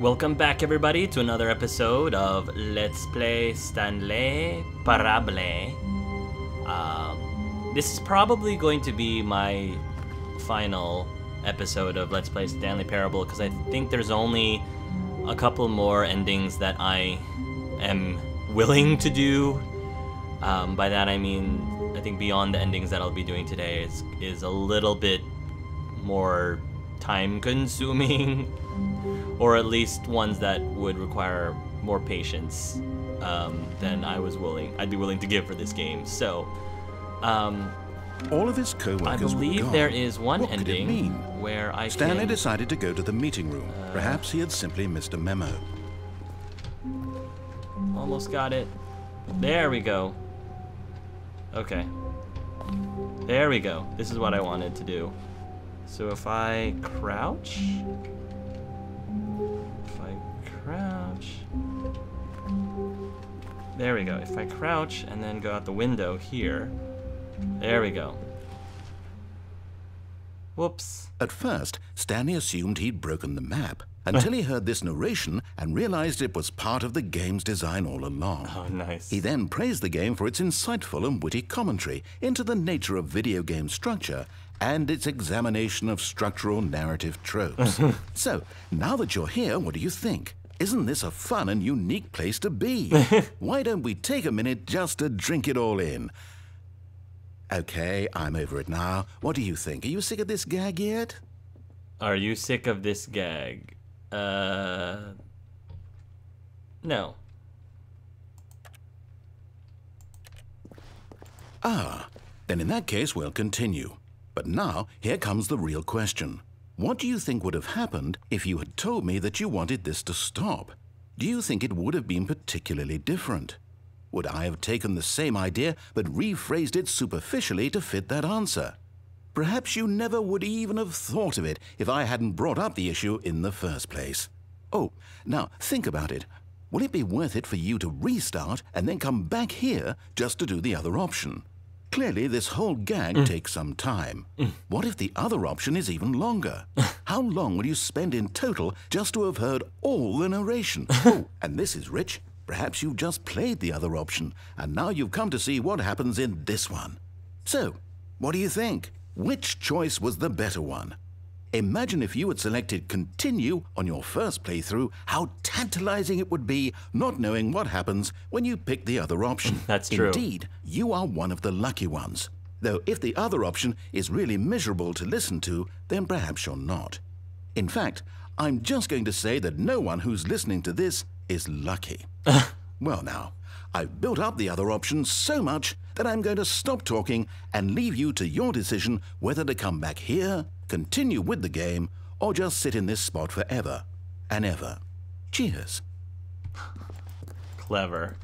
Welcome back, everybody, to another episode of Let's Play Stanley Parable. This is probably going to be my final episode of Let's Play Stanley Parable, because I think there's only a couple more endings that I am willing to do. By that I mean, I think beyond the endings that I'll be doing today is a little bit more time-consuming, or at least ones that would require more patience than I'd be willing to give for this game. So, all of his co-workers I believe were gone. there is one What could it ending mean? where I Stanley decided to go to the meeting room. Perhaps he had simply missed a memo. Almost got it. There we go. Okay. There we go. This is what I wanted to do. So if I crouch... There we go. If I crouch and then go out the window here, there we go. Whoops. At first, Stanley assumed he'd broken the map, until he heard this narration and realized it was part of the game's design all along. Oh, nice. He then praised the game for its insightful and witty commentary into the nature of video game structure and its examination of structural narrative tropes. So, now that you're here, what do you think? Isn't this a fun and unique place to be? Why don't we take a minute just to drink it all in? Okay, I'm over it now. What do you think? Are you sick of this gag yet? Are you sick of this gag? No. Ah, then in that case we'll continue. But now, here comes the real question. What do you think would have happened if you had told me that you wanted this to stop? Do you think it would have been particularly different? Would I have taken the same idea but rephrased it superficially to fit that answer? Perhaps you never would even have thought of it if I hadn't brought up the issue in the first place. Oh, now think about it. Will it be worth it for you to restart and then come back here just to do the other option? Clearly, this whole gag takes some time. What if the other option is even longer? How long will you spend in total just to have heard all the narration? Oh, and this is rich. Perhaps you've just played the other option, and now you've come to see what happens in this one. So, what do you think? Which choice was the better one? Imagine if you had selected continue on your first playthrough, how tantalizing it would be not knowing what happens when you pick the other option. That's true. Indeed, you are one of the lucky ones. Though if the other option is really miserable to listen to, then perhaps you're not. In fact, I'm just going to say that no one who's listening to this is lucky. Well now, I've built up the other option so much that I'm going to stop talking and leave you to your decision whether to come back here, continue with the game, or just sit in this spot forever and ever. Cheers. Clever.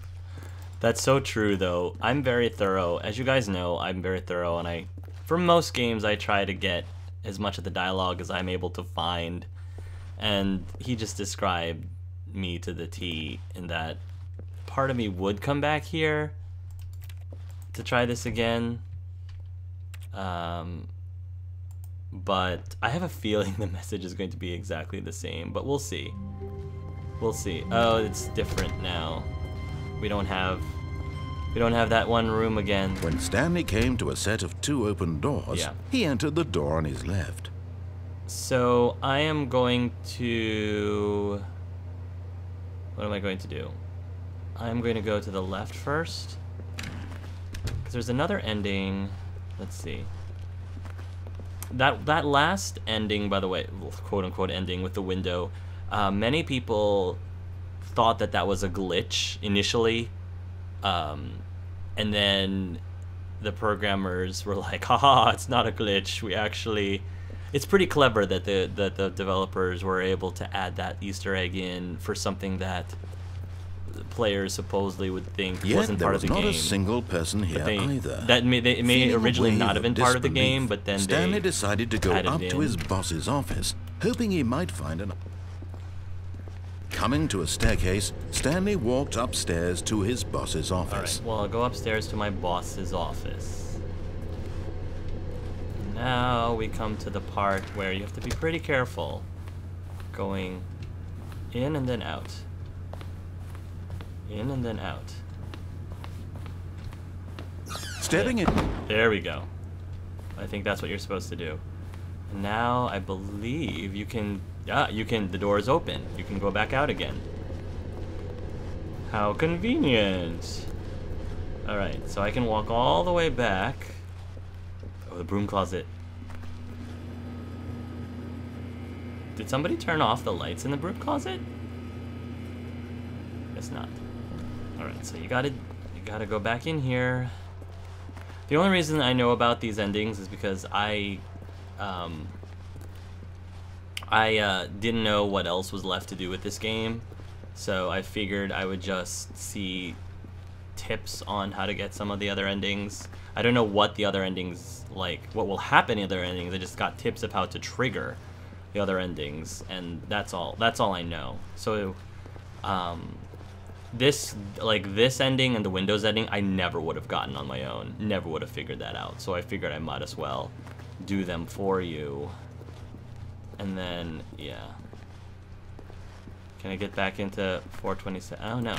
That's so true, though. I'm very thorough. As you guys know, I'm very thorough, and for most games, I try to get as much of the dialogue as I'm able to find. And he just described me to the T in that part of me would come back here to try this again. But I have a feeling the message is going to be exactly the same, but we'll see. We'll see. Oh, it's different now. We don't have that one room again. When Stanley came to a set of 2 open doors, he entered the door on his left. So I am going to... What am I going to do? I'm going to go to the left first, because there's another ending. Let's see. That last ending, by the way, quote-unquote ending with the window, many people thought that was a glitch initially, and then the programmers were like, haha, it's not a glitch. We actually... It's pretty clever that the developers were able to add that Easter egg in for something that the players supposedly would think wasn't part of the game. There was not a single person here either. It may originally not have been part of the game, but then Stanley decided to go up to his boss's office, hoping he might find an... Coming to a staircase, Stanley walked upstairs to his boss's office. Alright, well, I'll go upstairs to my boss's office. Now we come to the part where you have to be pretty careful going In and then out. In and then out. Stepping in. There we go. I think that's what you're supposed to do. And now I believe you can... the door is open. You can go back out again. How convenient. Alright, so I can walk all the way back. Oh, the broom closet. Did somebody turn off the lights in the broom closet? Guess not. Alright, so you gotta go back in here. The only reason I know about these endings is because I didn't know what else was left to do with this game, so I figured I would just see tips on how to get some of the other endings. I don't know what the other endings, like, what will happen in the other endings. I just got tips of how to trigger the other endings, and that's all I know. So, this ending and the Windows ending, I never would have gotten on my own. Never would have figured that out. So I figured I might as well do them for you. And then, yeah. Can I get back into 427? Oh, no.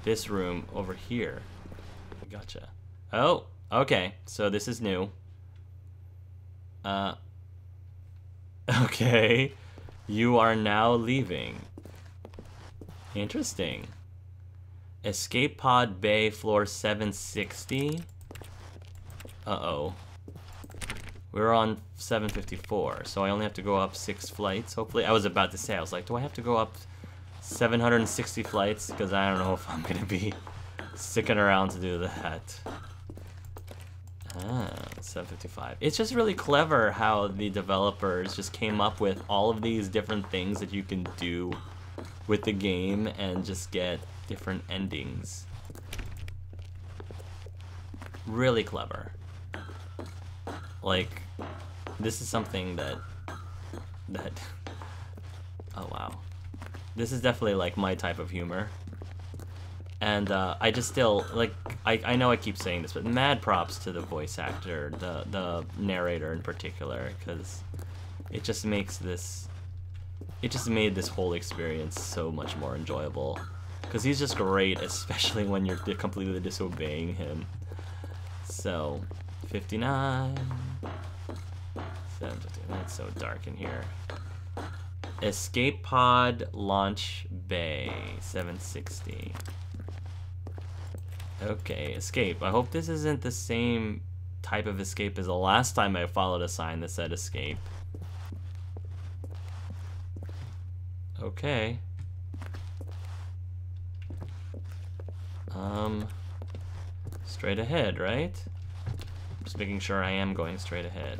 This room over here. Gotcha. Oh, okay. So this is new. Okay. You are now leaving. Interesting. Escape pod bay floor 760. Uh-oh. We're on 754, so I only have to go up 6 flights, hopefully. I was about to say, I was like, do I have to go up 760 flights? Because I don't know if I'm going to be sticking around to do that. 755. It's just really clever how the developers just came up with all of these different things that you can do with the game and just get different endings. Really clever. Like, this is something that oh wow. This is definitely like my type of humor. And I just still, like, I know I keep saying this, but mad props to the voice actor, the narrator in particular, because it just makes this, it just made this whole experience so much more enjoyable. Because he's just great, especially when you're completely disobeying him. So, 59, 759, it's so dark in here. Escape pod launch bay, 760. Okay, escape. I hope this isn't the same type of escape as the last time I followed a sign that said escape. Okay. Straight ahead, right? Just making sure I am going straight ahead.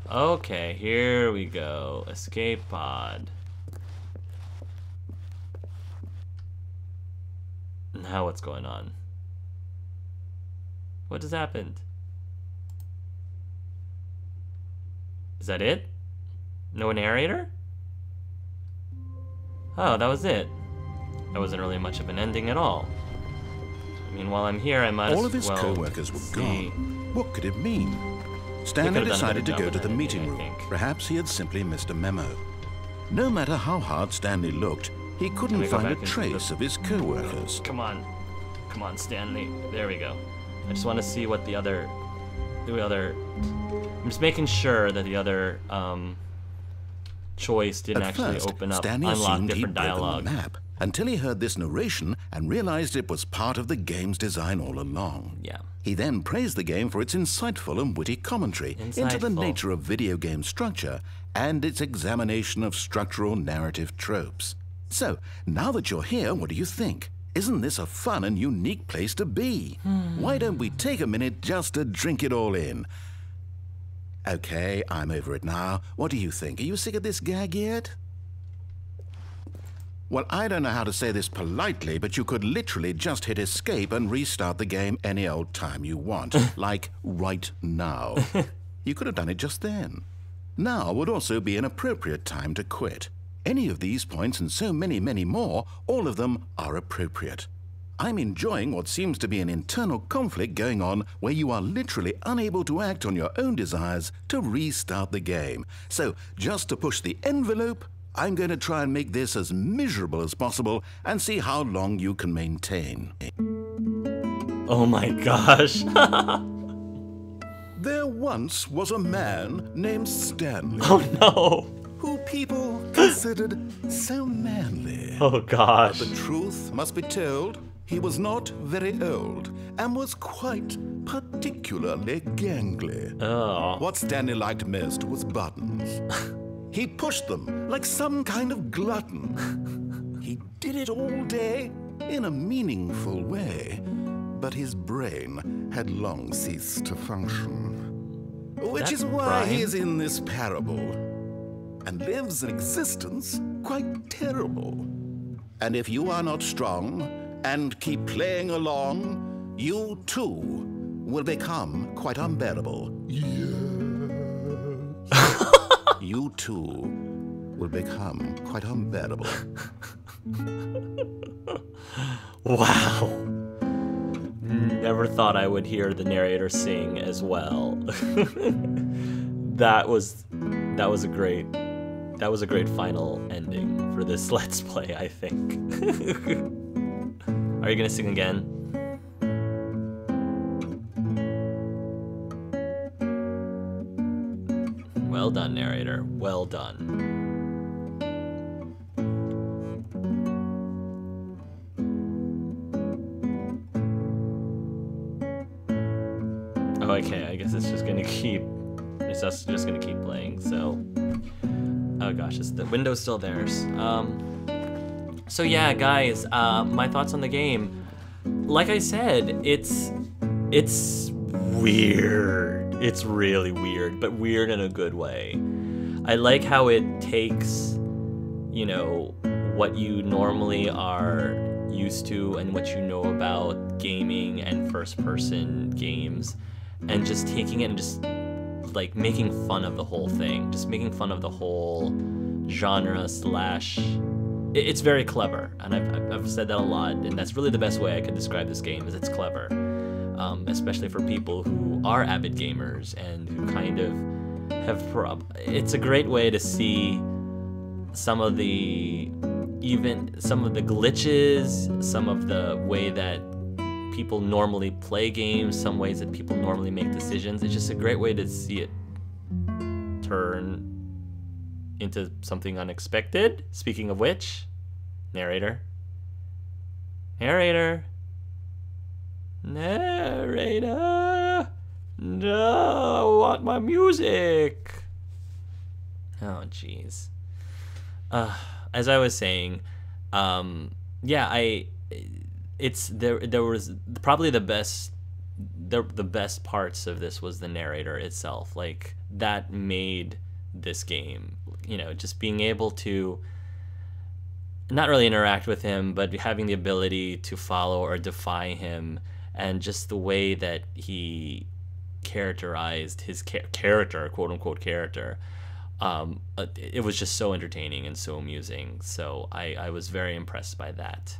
Okay, here we go. Escape pod. Now what's going on? What has happened? Is that it? No narrator? Oh, that was it. That wasn't really much of an ending at all. I mean, while I'm here, I might as well. All of his co-workers were gone. What could it mean? Stanley decided to go to the meeting room. Perhaps he had simply missed a memo. No matter how hard Stanley looked, he couldn't find a trace of his co-workers. Come on. Come on, Stanley. There we go. I just want to see what the other... I'm just making sure that the other choice didn't actually open up, unlock different dialogue. The map until he heard this narration and realized it was part of the game's design all along. Yeah. He then praised the game for its insightful and witty commentary into the nature of video game structure and its examination of structural narrative tropes. So, now that you're here, what do you think? Isn't this a fun and unique place to be? Why don't we take a minute just to drink it all in? Okay, I'm over it now. What do you think? Are you sick of this gag yet? Well, I don't know how to say this politely, but you could literally just hit escape and restart the game any old time you want. Like right now. You could have done it just then. Now would also be an appropriate time to quit. Any of these points and so many, many more, all of them are appropriate. I'm enjoying what seems to be an internal conflict going on where you are literally unable to act on your own desires to restart the game. So, just to push the envelope, I'm going to try and make this as miserable as possible and see how long you can maintain. Oh my gosh. There once was a man named Stanley. Oh no. Who people considered so manly. Oh gosh. But the truth must be told, he was not very old and was quite particularly gangly. Oh. What Stanley liked most was buttons. He pushed them like some kind of glutton. He did it all day in a meaningful way, but his brain had long ceased to function. Which is why he is in this parable and lives an existence quite terrible. And if you are not strong and keep playing along, you too will become quite unbearable. You too will become quite unbearable. Wow. Never thought I would hear the narrator sing as well. That was a great final ending for this Let's Play, I think. Are you gonna sing again? Well done, narrator. Well done. Oh, okay, I guess it's just gonna keep playing, so. Oh gosh, the window's still there. So yeah, guys, my thoughts on the game. Like I said, it's weird. It's really weird, but weird in a good way. I like how it takes, you know, what you normally are used to and what you know about gaming and first-person games, and just taking it and just like making fun of the whole thing, just making fun of the whole genre slash. It's very clever, and I've said that a lot, and that's really the best way I could describe this game, is it's clever, especially for people who are avid gamers and who kind of have. It's a great way to see some of the glitches, some of the way that people normally play games, some ways that people normally make decisions. It's just a great way to see it turn into something unexpected. Speaking of which, narrator. No, I want my music. Oh, jeez. As I was saying, yeah, there was probably the best parts of this was the narrator itself. Like, that made this game, you know, just being able to not really interact with him, but having the ability to follow or defy him, and just the way that he characterized his character, quote unquote character. It was just so entertaining and so amusing. So I was very impressed by that.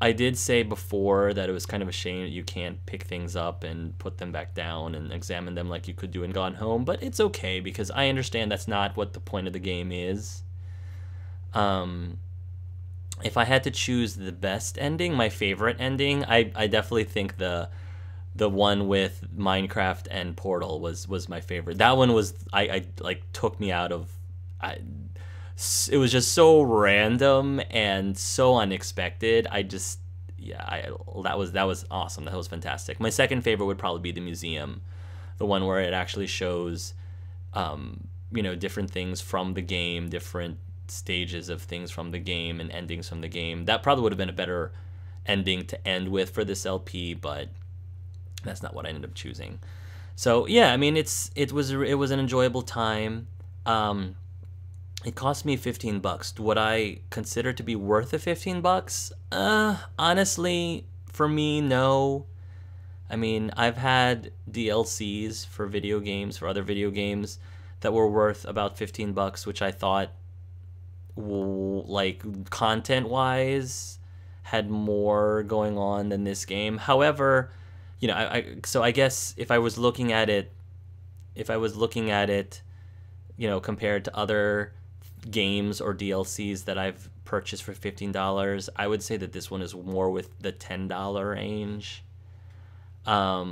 I did say before that it was kind of a shame that you can't pick things up and put them back down and examine them like you could do in Gone Home, but it's okay because I understand that's not what the point of the game is. If I had to choose the best ending, my favorite ending, I definitely think the one with Minecraft and Portal was my favorite. That one was I like took me out of. It was just so random and so unexpected. That was awesome. That was fantastic. My second favorite would probably be the museum, the one where it actually shows, you know, different things from the game, different stages of things from the game and endings from the game. That probably would have been a better ending to end with for this LP, but that's not what I ended up choosing. So yeah, I mean, it was an enjoyable time. It cost me $15. Would I consider it to be worth the $15? Honestly, for me, no. I mean, I've had DLCs for video games, for other video games, that were worth about $15, which I thought like content-wise, had more going on than this game. However, you know, so I guess if I was looking at it, you know, compared to other games or DLCs that I've purchased for $15, I would say that this one is more with the $10 range. I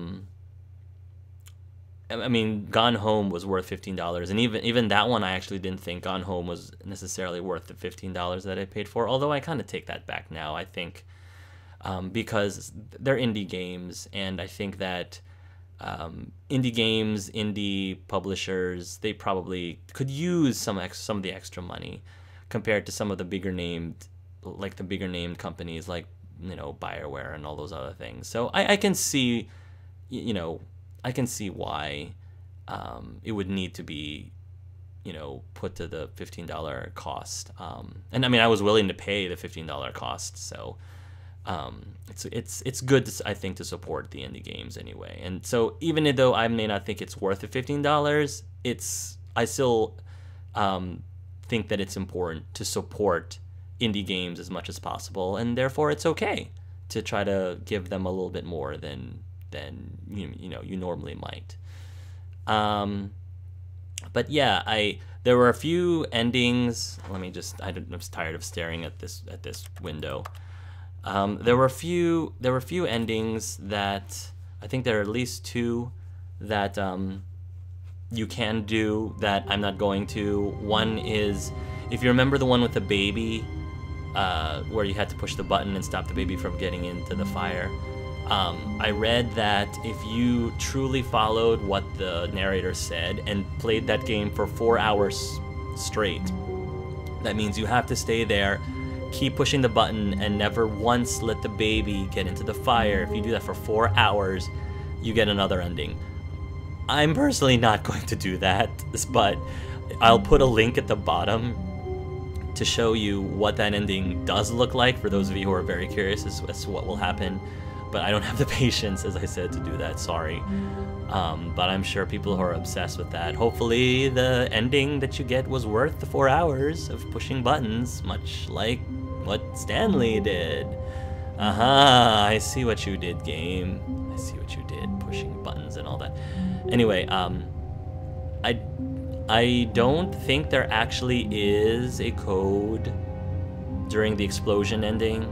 mean, Gone Home was worth $15, and even that one, I actually didn't think Gone Home was necessarily worth the $15 that I paid for. Although I kind of take that back now. I think because they're indie games, and I think that indie games, indie publishers, they probably could use some of the extra money compared to some of the bigger named companies like, you know, BioWare and all those other things. So I can see, you know, I can see why it would need to be, you know, put to the $15 cost. And I mean, I was willing to pay the $15 cost, so it's good to, I think, to support the indie games anyway. And so even though I may not think it's worth the $15, I still think that it's important to support indie games as much as possible, and therefore it's okay to try to give them a little bit more than you know you normally might. But yeah, there were a few endings. Let me just, I'm just tired of staring at this window. There were a few endings that I think there are at least two that you can do that I'm not going to. One is, if you remember the one with the baby, where you had to push the button and stop the baby from getting into the fire. I read that if you truly followed what the narrator said and played that game for 4 hours straight, that means you have to stay there, keep pushing the button, and never once let the baby get into the fire. If you do that for 4 hours, you get another ending. I'm personally not going to do that, but I'll put a link at the bottom to show you what that ending does look like for those of you who are very curious as to what will happen. But I don't have the patience, as I said, to do that, sorry. But I'm sure people who are obsessed with that, hopefully the ending that you get was worth the 4 hours of pushing buttons, much like what Stanley did. I see what you did, game. I see what you did, pushing buttons and all that. Anyway, I don't think there actually is a code during the explosion ending.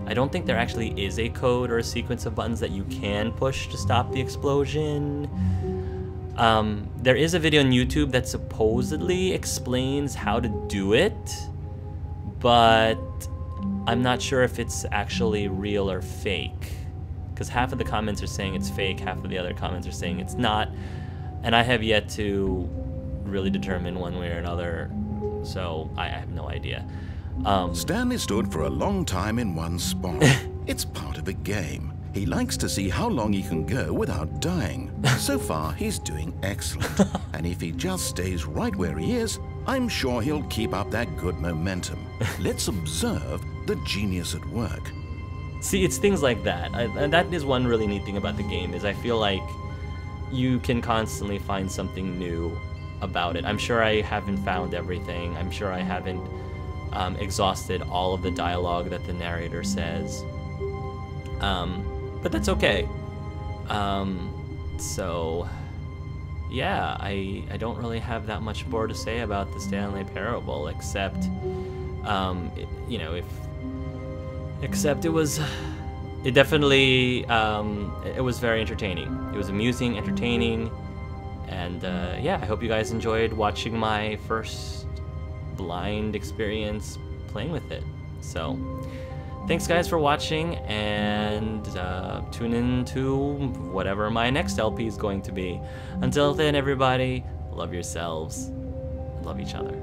I don't think there actually is a code or a sequence of buttons that you can push to stop the explosion. There is a video on YouTube that supposedly explains how to do it, but I'm not sure if it's actually real or fake, because half of the comments are saying it's fake, half of the other comments are saying it's not, and I have yet to really determine one way or another, so I have no idea. Stanley stood for a long time in one spot. It's part of a game. He likes to see how long he can go without dying. So far, he's doing excellent. And if he just stays right where he is, I'm sure he'll keep up that good momentum. Let's observe the genius at work. See, it's things like that. And that is one really neat thing about the game, is I feel like you can constantly find something new about it. I'm sure I haven't found everything. I'm sure I haven't exhausted all of the dialogue that the narrator says. But that's okay. So yeah, I don't really have that much more to say about the Stanley Parable, except you know, it definitely it was very entertaining. It was amusing, entertaining, and yeah, I hope you guys enjoyed watching my first blind experience playing with it. So thanks guys for watching, and tune in to whatever my next LP is going to be. Until then, everybody, love yourselves and love each other.